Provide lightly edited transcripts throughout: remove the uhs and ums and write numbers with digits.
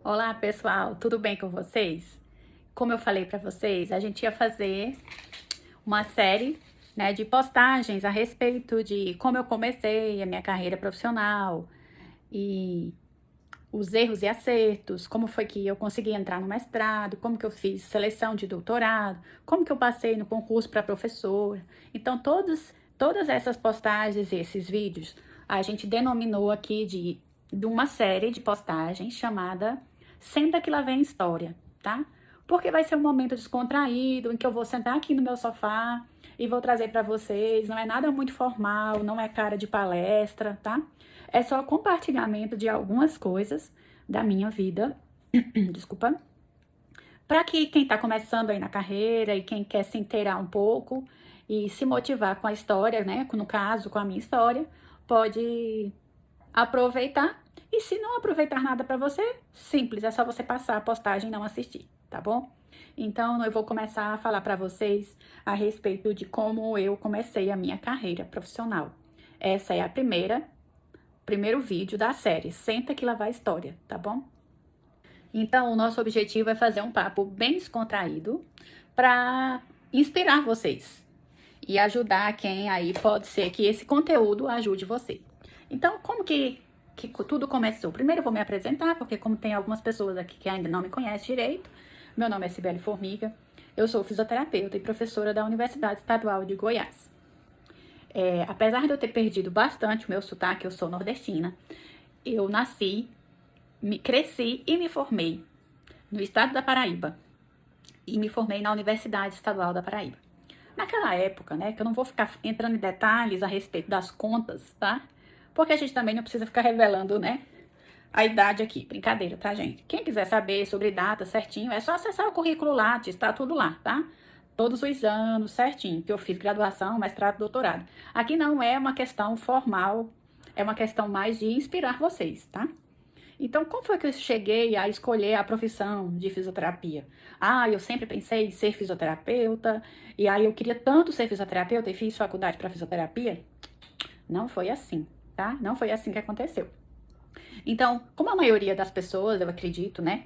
Olá, pessoal, tudo bem com vocês? Como eu falei para vocês, a gente ia fazer uma série, né, de postagens a respeito de como eu comecei a minha carreira profissional e os erros e acertos, como foi que eu consegui entrar no mestrado, como que eu fiz seleção de doutorado, como que eu passei no concurso para professora. Então, todas essas postagens e esses vídeos, a gente denominou aqui de uma série de postagens chamada Senta que lá vem história, tá? Porque vai ser um momento descontraído em que eu vou sentar aqui no meu sofá e vou trazer para vocês. Não é nada muito formal, não é cara de palestra, tá? É só compartilhamento de algumas coisas da minha vida, desculpa, para que quem está começando aí na carreira e quem quer se inteirar um pouco e se motivar com a história, né? No caso, com a minha história, pode aproveitar. E se não aproveitar nada para você, simples, é só você passar a postagem e não assistir, tá bom? Então, eu vou começar a falar para vocês a respeito de como eu comecei a minha carreira profissional. Essa é a primeiro vídeo da série Senta que lá vai história, tá bom? Então, o nosso objetivo é fazer um papo bem descontraído para inspirar vocês e ajudar quem aí pode ser que esse conteúdo ajude você. Então, como que tudo começou? Primeiro eu vou me apresentar, porque como tem algumas pessoas aqui que ainda não me conhecem direito, meu nome é Cibele Formiga, eu sou fisioterapeuta e professora da Universidade Estadual de Goiás. Apesar de eu ter perdido bastante o meu sotaque, eu sou nordestina, eu nasci, cresci e me formei no estado da Paraíba e me formei na Universidade Estadual da Paraíba. Naquela época, né, que eu não vou ficar entrando em detalhes a respeito das contas, tá? Porque a gente também não precisa ficar revelando, né, a idade aqui. Brincadeira, tá, gente? Quem quiser saber sobre data certinho, é só acessar o currículo Lattes, tá tudo lá, tá? Todos os anos certinho, que eu fiz graduação, mestrado, doutorado. Aqui não é uma questão formal, é uma questão mais de inspirar vocês, tá? Então, como foi que eu cheguei a escolher a profissão de fisioterapia? Ah, eu sempre pensei em ser fisioterapeuta, e aí eu queria tanto ser fisioterapeuta e fiz faculdade para fisioterapia. Não foi assim, tá? Não foi assim que aconteceu. Então, como a maioria das pessoas, eu acredito, né?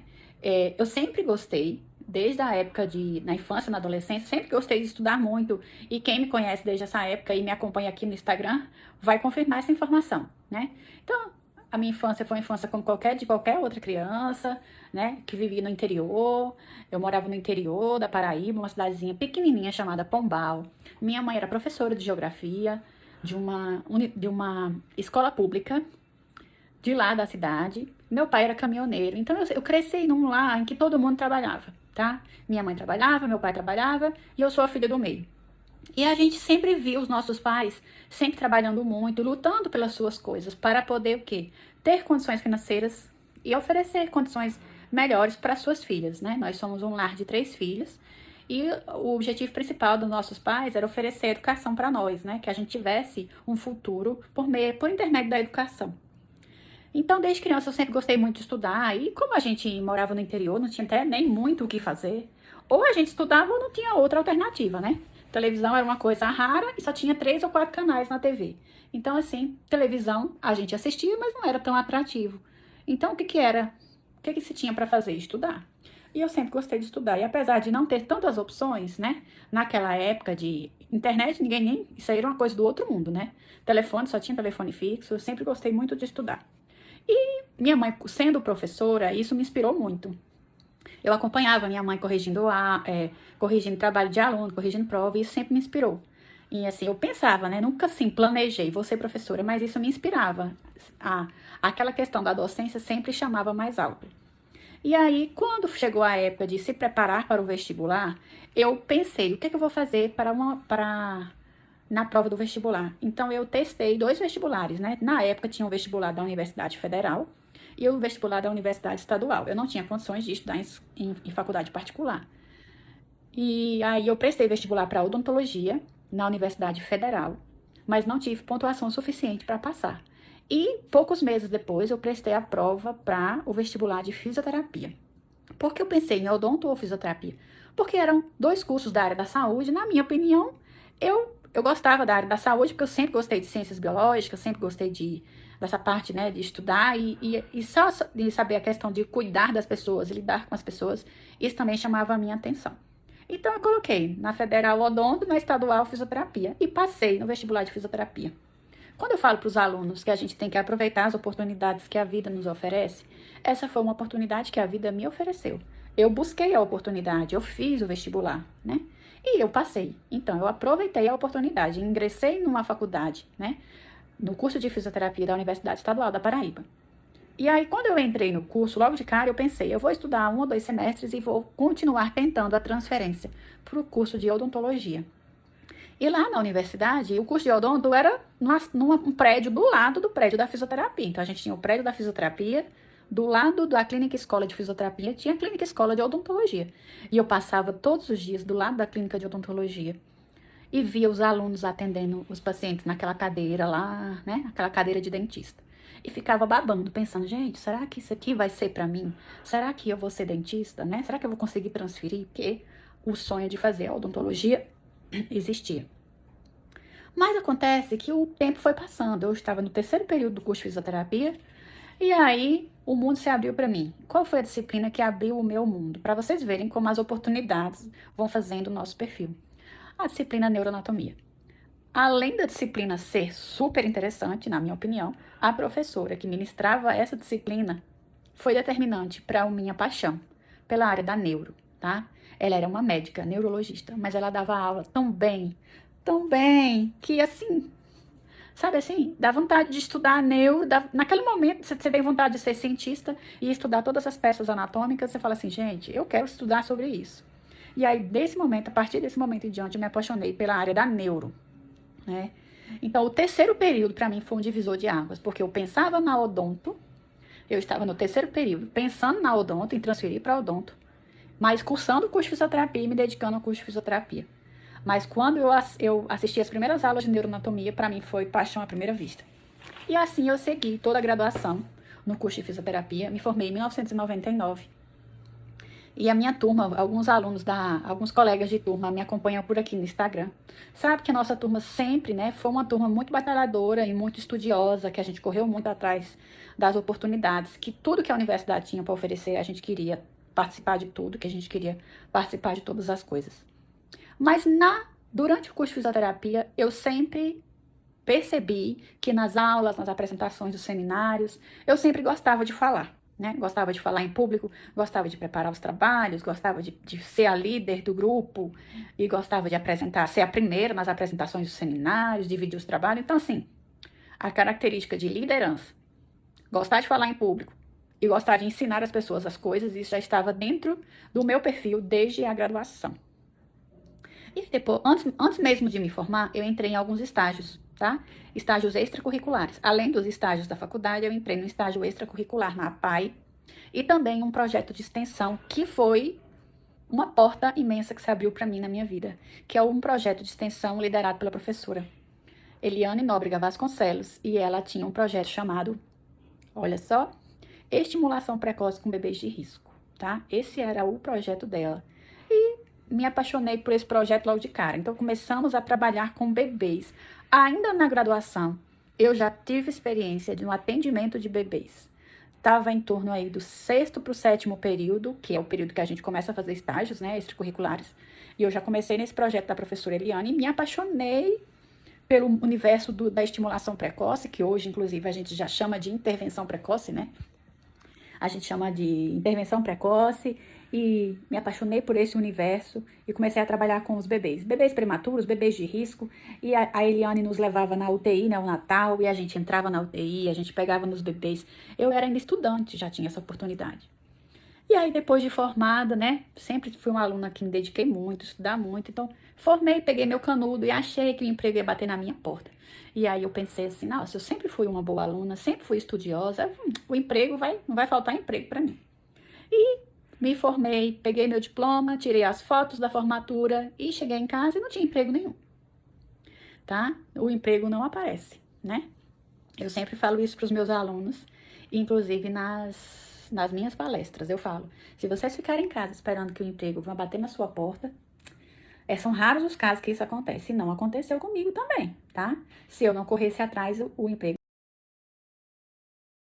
Eu sempre gostei, desde a época na infância, na adolescência, sempre gostei de estudar muito. E quem me conhece desde essa época e me acompanha aqui no Instagram, vai confirmar essa informação, né? Então, a minha infância foi uma infância como de qualquer outra criança, né? Que vivia no interior. Eu morava no interior da Paraíba, uma cidadezinha pequenininha chamada Pombal. Minha mãe era professora de geografia de uma escola pública de lá da cidade. Meu pai era caminhoneiro, então eu cresci num lar em que todo mundo trabalhava, tá? Minha mãe trabalhava, meu pai trabalhava e eu sou a filha do meio. E a gente sempre viu os nossos pais sempre trabalhando muito, lutando pelas suas coisas, para poder o quê? Ter condições financeiras e oferecer condições melhores para suas filhas, né? Nós somos um lar de 3 filhos e o objetivo principal dos nossos pais era oferecer educação para nós, né? Que a gente tivesse um futuro por intermédio da educação. Então, desde criança, eu sempre gostei muito de estudar. E como a gente morava no interior, não tinha até nem muito o que fazer. Ou a gente estudava ou não tinha outra alternativa, né? Televisão era uma coisa rara e só tinha 3 ou 4 canais na TV. Então, assim, televisão a gente assistia, mas não era tão atrativo. Então, o que que era? O que que se tinha para fazer? Estudar. E eu sempre gostei de estudar. E apesar de não ter tantas opções, né? Naquela época de internet, ninguém nem. Isso aí era uma coisa do outro mundo, né? Telefone, só tinha telefone fixo. Eu sempre gostei muito de estudar. E minha mãe, sendo professora, isso me inspirou muito. Eu acompanhava minha mãe corrigindo trabalho de aluno, corrigindo prova, e isso sempre me inspirou. E assim, eu pensava, né? Nunca assim planejei, vou ser professora, mas isso me inspirava. A, aquela questão da docência sempre chamava mais alto. E aí, quando chegou a época de se preparar para o vestibular, eu pensei, o que, é que eu vou fazer na prova do vestibular? Então, eu testei 2 vestibulares, né? Na época, tinha o vestibular da Universidade Federal e o vestibular da Universidade Estadual. Eu não tinha condições de estudar em faculdade particular. E aí, eu prestei vestibular para odontologia na Universidade Federal, mas não tive pontuação suficiente para passar. E poucos meses depois, eu prestei a prova para o vestibular de fisioterapia. Por que eu pensei em odonto ou fisioterapia? Porque eram 2 cursos da área da saúde. Na minha opinião, eu gostava da área da saúde, porque eu sempre gostei de ciências biológicas, sempre gostei de dessa parte, né, de estudar e só de saber a questão de cuidar das pessoas, lidar com as pessoas, isso também chamava a minha atenção. Então, eu coloquei na Federal Odonto, na Estadual Fisioterapia e passei no vestibular de fisioterapia. Quando eu falo para os alunos que a gente tem que aproveitar as oportunidades que a vida nos oferece, essa foi uma oportunidade que a vida me ofereceu. Eu busquei a oportunidade, eu fiz o vestibular, né? E eu passei. Então, eu aproveitei a oportunidade, ingressei numa faculdade, né? No curso de fisioterapia da Universidade Estadual da Paraíba. E aí, quando eu entrei no curso, logo de cara, eu pensei, eu vou estudar 1 ou 2 semestres e vou continuar tentando a transferência para o curso de odontologia. E lá na universidade, o curso de odonto era num prédio do lado do prédio da fisioterapia. Então, a gente tinha o prédio da fisioterapia, do lado da clínica escola de fisioterapia, tinha a clínica escola de odontologia. E eu passava todos os dias do lado da clínica de odontologia e via os alunos atendendo os pacientes naquela cadeira lá, né? Aquela cadeira de dentista. E ficava babando, pensando, gente, será que isso aqui vai ser pra mim? Será que eu vou ser dentista, né? Será que eu vou conseguir transferir? Porque o sonho de fazer a odontologia existia. Mas acontece que o tempo foi passando. Eu estava no 3º período do curso de fisioterapia e aí o mundo se abriu para mim. Qual foi a disciplina que abriu o meu mundo? Para vocês verem como as oportunidades vão fazendo o nosso perfil. A disciplina neuroanatomia. Além da disciplina ser super interessante, na minha opinião, a professora que ministrava essa disciplina foi determinante para a minha paixão pela área da neuro, tá? Ela era uma médica, neurologista, mas ela dava aula tão bem, que assim, sabe assim, dá vontade de estudar neuro, naquele momento você tem vontade de ser cientista e estudar todas as peças anatômicas, você fala assim, gente, eu quero estudar sobre isso. E aí, desse momento, a partir desse momento em diante, eu me apaixonei pela área da neuro, né? Então, o 3º período, para mim, foi um divisor de águas, porque eu pensava na odonto, eu estava no 3º período, pensando na odonto, em transferir para odonto, mas cursando o curso de fisioterapia e me dedicando ao curso de fisioterapia. Mas quando eu assisti as primeiras aulas de neuroanatomia, para mim foi paixão à primeira vista. E assim eu segui toda a graduação no curso de fisioterapia, me formei em 1999. E a minha turma, alguns colegas de turma me acompanham por aqui no Instagram. Sabe que a nossa turma sempre, né, foi uma turma muito batalhadora e muito estudiosa, que a gente correu muito atrás das oportunidades, que tudo que a universidade tinha para oferecer, a gente queria participar de tudo, que a gente queria participar de todas as coisas. Mas durante o curso de fisioterapia, eu sempre percebi que nas aulas, nas apresentações dos seminários, eu sempre gostava de falar. Né? Gostava de falar em público, gostava de preparar os trabalhos, gostava de ser a líder do grupo e gostava de apresentar, ser a primeira nas apresentações dos seminários, dividir os trabalhos. Então, assim, a característica de liderança, gostar de falar em público e gostar de ensinar as pessoas as coisas, isso já estava dentro do meu perfil desde a graduação. E depois, antes mesmo de me formar, eu entrei em alguns estágios, tá? Estágios extracurriculares. Além dos estágios da faculdade, eu entrei no estágio extracurricular na APAE e também um projeto de extensão que foi uma porta imensa que se abriu para mim na minha vida, que é um projeto de extensão liderado pela professora Eliane Nóbrega Vasconcelos, e ela tinha um projeto chamado, olha só, Estimulação Precoce com Bebês de Risco, tá? Esse era o projeto dela. E me apaixonei por esse projeto logo de cara. Então, começamos a trabalhar com bebês. Ainda na graduação, eu já tive experiência de um atendimento de bebês. Estava em torno aí do 6º para o 7º período, que é o período que a gente começa a fazer estágios, né, extracurriculares. E eu já comecei nesse projeto da professora Eliane e me apaixonei pelo universo da estimulação precoce, que hoje, inclusive, a gente já chama de intervenção precoce, né? A gente chama de intervenção precoce e me apaixonei por esse universo e comecei a trabalhar com os bebês. Bebês prematuros, bebês de risco, e a Eliane nos levava na UTI, né, o Natal, e a gente entrava na UTI, a gente pegava nos bebês. Eu era ainda estudante, já tinha essa oportunidade. E aí, depois de formada, né, sempre fui uma aluna que me dediquei muito, estudar muito, então formei, peguei meu canudo e achei que o emprego ia bater na minha porta. E aí eu pensei assim, nossa, eu sempre fui uma boa aluna, sempre fui estudiosa, o emprego não vai faltar emprego para mim. E me formei, peguei meu diploma, tirei as fotos da formatura e cheguei em casa e não tinha emprego nenhum, tá? O emprego não aparece, né? Eu sempre falo isso para os meus alunos, inclusive nas minhas palestras, eu falo, se vocês ficarem em casa esperando que o emprego vá bater na sua porta, são raros os casos que isso acontece. E não aconteceu comigo também, tá? Se eu não corresse atrás, o emprego